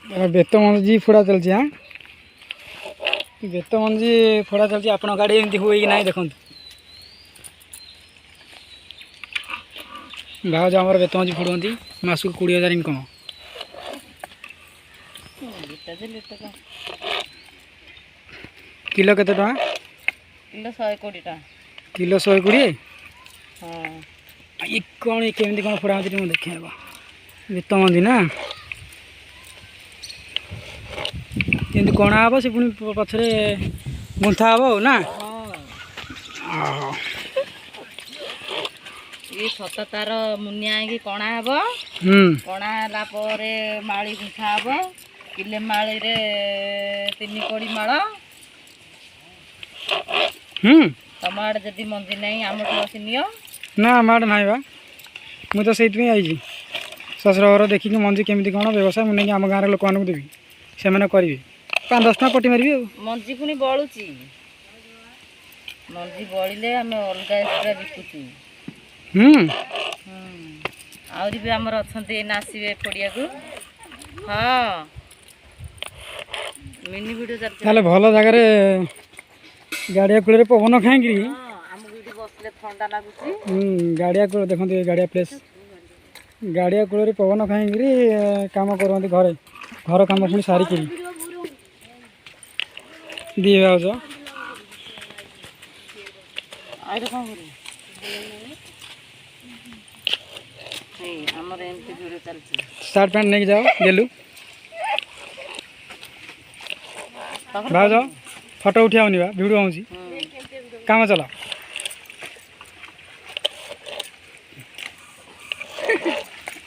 बेत मंजी फोड़ा चलती हाँ बेत मंजी फोड़ा चलती आप गाड़ी एमती हुए कि नहीं देखो भाज आम बेत मंजी फोड़ती मासक 20,000 इनकम किलो केते टका किलो 120 टका किलो 120 हाँ ये कौन केमती कौन फोड़ा मुझे देखे बेत मंजी ना एमती कणा हे से पुणी पछरे गुंथा हे ना ये छत तार मुनिया कि कणा हे कणा है माड़ी गुंथा हे किले माड़ी रे 3 कोड़ी माड़ तम आड़े जदि मंजी नहीं आम आसी नियो ना आम आड़े ना बा मुझे तो से आई शशुर घर देखिए मंजी केमी कौन व्यवसाय मुझे आम गाँव लोक मानक देवी से करेंगे 5-10 टका पटी मारि मंजी पुणी बलुची मंजी बड़े आम अलग एक्सट्रा बिकुचु आहरी भी आमर अच्छा आसवे पड़िया को हाँ मिनी वीडियो चलते भल जगार गाड़िया कूल पवन खाई बसले ठंडा लगुच गाड़िया कूल देखते गाड़िया प्लेस गाड़िया कूल पवन खाई कम करते घरे घर कम पुणी सारिक दिए भाज सार्ट पैंट नहीं जाओ गेलु भाज फोटो उठा बा भिडियो हूँ काम चला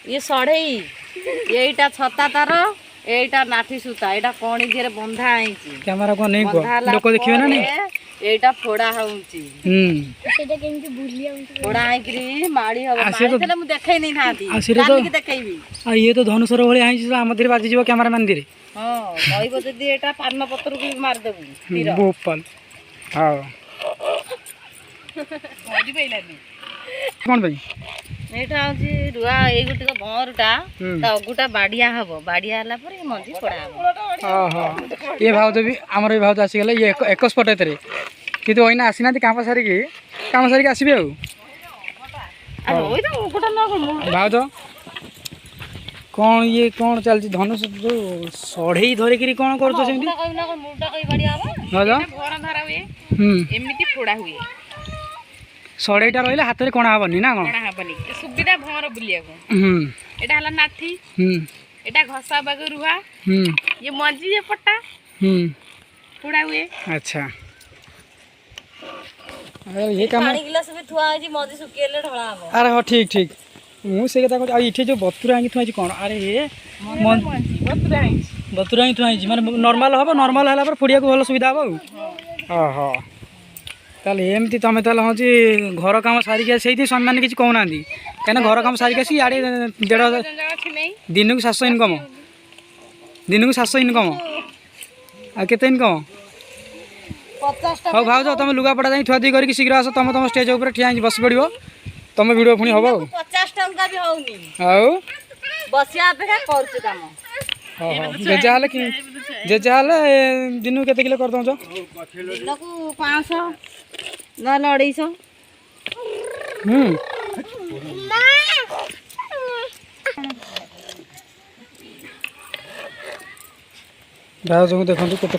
ये सढ़े यहीटा छता तार एटा नाठी सूता एटा कणी दिरे बंधा आइची कैमरा को नहीं को लोक देखिबे ना नहीं एटा फोड़ा होउची सेटा केमती बुलिया फोड़ा आइकरी माड़ी हबो माड़ी मु देखै नै नाती काली देखैबी आ ये तो धनुषर भली आइची आम धीरे बाजी जीव कैमरा मैन धीरे हां कहबो जदी एटा पान पत्र को मार देबू तीर गोपाल हां मोदी पैलानी कोन भाई एटा होची रुआ ए गुटिक भंरटा ता अगुटा बाडिया हबो बाडिया हला पर मंजी पड़ा हबो हां ये भाव भी हमर भी भाव आसी गेले ये 21 पटे तरे कितु होइना आसी नाती काम सारी आसीबे आ ओइ तो ओटा न को भाव कौन ये कौन चलती धनुष जो सढ़े धरिक कौन कर मुर्टा कई बाडिया हबो भरा धारा हुए एमिति फोड़ा हुए सड़ेटा रही हाथ में कणा हेनी ना कौन सुविधा भंवर बुलिया एटा हला नाठी एटा घसा बाग रुहा ये मंजी ये पट्टा पुड़ा हुए अच्छा अरे ये काम पानी गिलास भी थुआ है मंजी सुकेले ढळा हो अरे हो ठीक ठीक मु से कथा आ इठे जो बतुरा आंगी थुआ कोन अरे ये बतुरा आंगी थुआ माने नॉर्मल हबो नॉर्मल हला पर फुडिया को भलो सुविधा हबो हां हां ताले एमती तुम ताले हूँ घर कम सारिक से स्वामी मैंने किसी कहना कहीं घर कम सारिक आसी आड़े 1.5 दिन को 700 इनकम दिन को 700 इनकम आते इनकम हाँ भाज तुम लुगापटा जाए थुआ थी शीघ्र आस तुम तुम स्टेज उपर ठिया बस पड़ो तुम वीडियो पुणी हम 50 टंका भी होनी आउ बसिया अपेक्षा करछु काम जेजा दिन के किलो कर दो दिन को 500 ना 250 भाज को देखते केते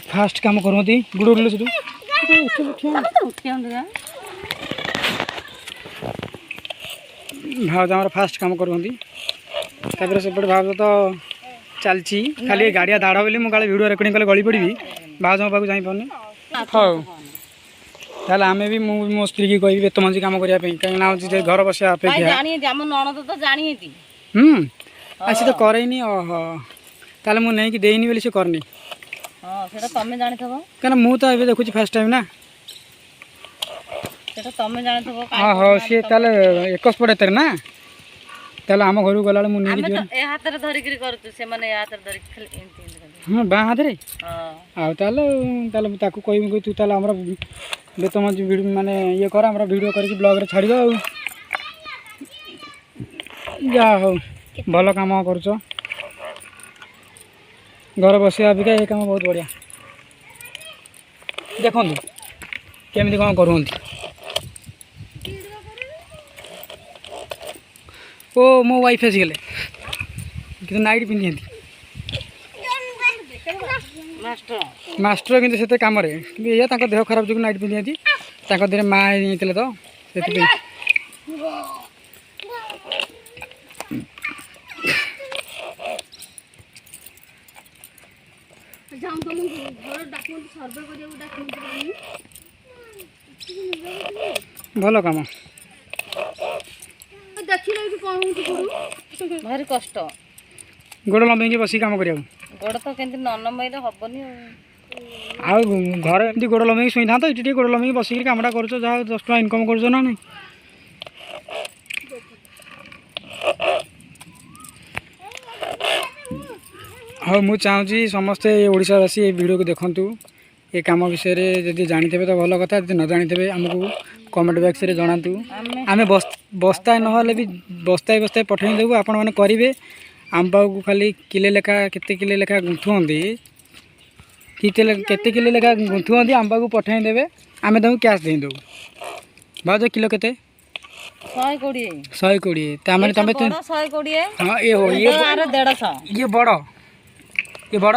फास्ट काम करती गुड़ उड़े से भाज आम फास्ट काम करती सेपटे भाज तो चलती खाली गाड़िया दाड़ बोली मुझे वीडियो रेकर्डिंग कले गली पड़ी भाज मो पाक जापारे हाँ ताल आम भी मो स्त्री की कह बेत मंजी कम करने कहीं घर बस अपेक्षा सी तो करेनी ओह ताल मुझे देनी बोली से करनी कहीं मु तो देखुची फास्ट टाइम ना हाँ हाँ सी ताल 21 पटे तेरे ना ताल आम घर गला हाँ बाँ हाथ में ताकू कह तू ताल बेत मंजी माने ये कर वीडियो करके ब्लॉग रे छाड़ जा हो भल काम करुच घर बसिया अबिका ये काम बहुत बढ़िया देखु केमी कौन करती ओ मो वाइफ आसीगले कि नाइट पिंधि मास्टर कि से कम ये देह खराब जो नाइट पिंधि देह माँ होते तो से भल कम भारी कष्ट गोड़ लंबे बस कम कर गोड़ तो केमती न नंबर हेनी घर एमती गोड़ लंबे शुई था तो ये गोड़ लंबे बस कमटा कर 10 टका इनकम कर ना नहीं हाँ मुझे चाहूँगी समस्ते ओडावासी ये वीडियो को देखूँ ये कम विषय जब जानीते तो भल कथा न जानीते आमको कमेंट बॉक्स रे जनातु आम बस्ताए ना भी बस्ताए बस्ताए पठे देवु आपण मैंने करेंगे आम पाक खाली किले लेखा केते किले लेखा गुंथुंती केते किले लेखा गुंथुंती आम पाक पठे देवे आम तुमको कैश दे देवु भाज किलो केते 120 तामने तमे 120 हां ये हो ये 150 ये बड़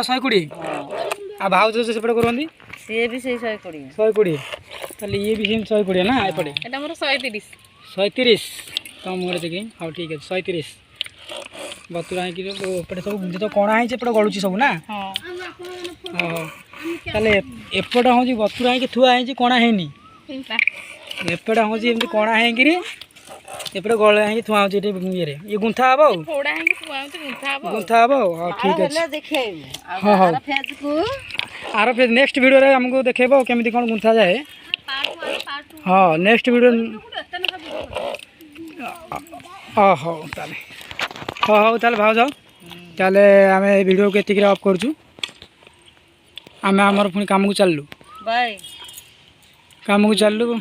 120 आ भाव जो सेपटे करंदी से भी से 120 ताले ये भी सेम 120 ना एपटे एटा मोर 130 तो मोर देखि हां ठीक है 130 बतुरा है कि एपटे सब जो कोणा है एपटे गळुची सब ना हां हां ताले एपटे हो जी बतुरा है कि थुआ है जी कोणा है नी एपटे हो जी एमती कोणा है कि एपटे गळे है कि थुआ हो ये गुंथा हबो फोड़ा है कि थुआ हो गुंथा हबो हां ठीक है देखे हां हां फेज को आरो फिर नेक्स्ट वीडियो रे हमको देखेबो केमिति कोन गुंथा जाए हाँ नेक्स्ट वीडियो हाँ हाँ ताले हाँ हाँ ताले भाव जाओ ताले आम वीडियो को एतिक ऑफ करछु आम आमर पुणी काम को चललु बाय काम को चललु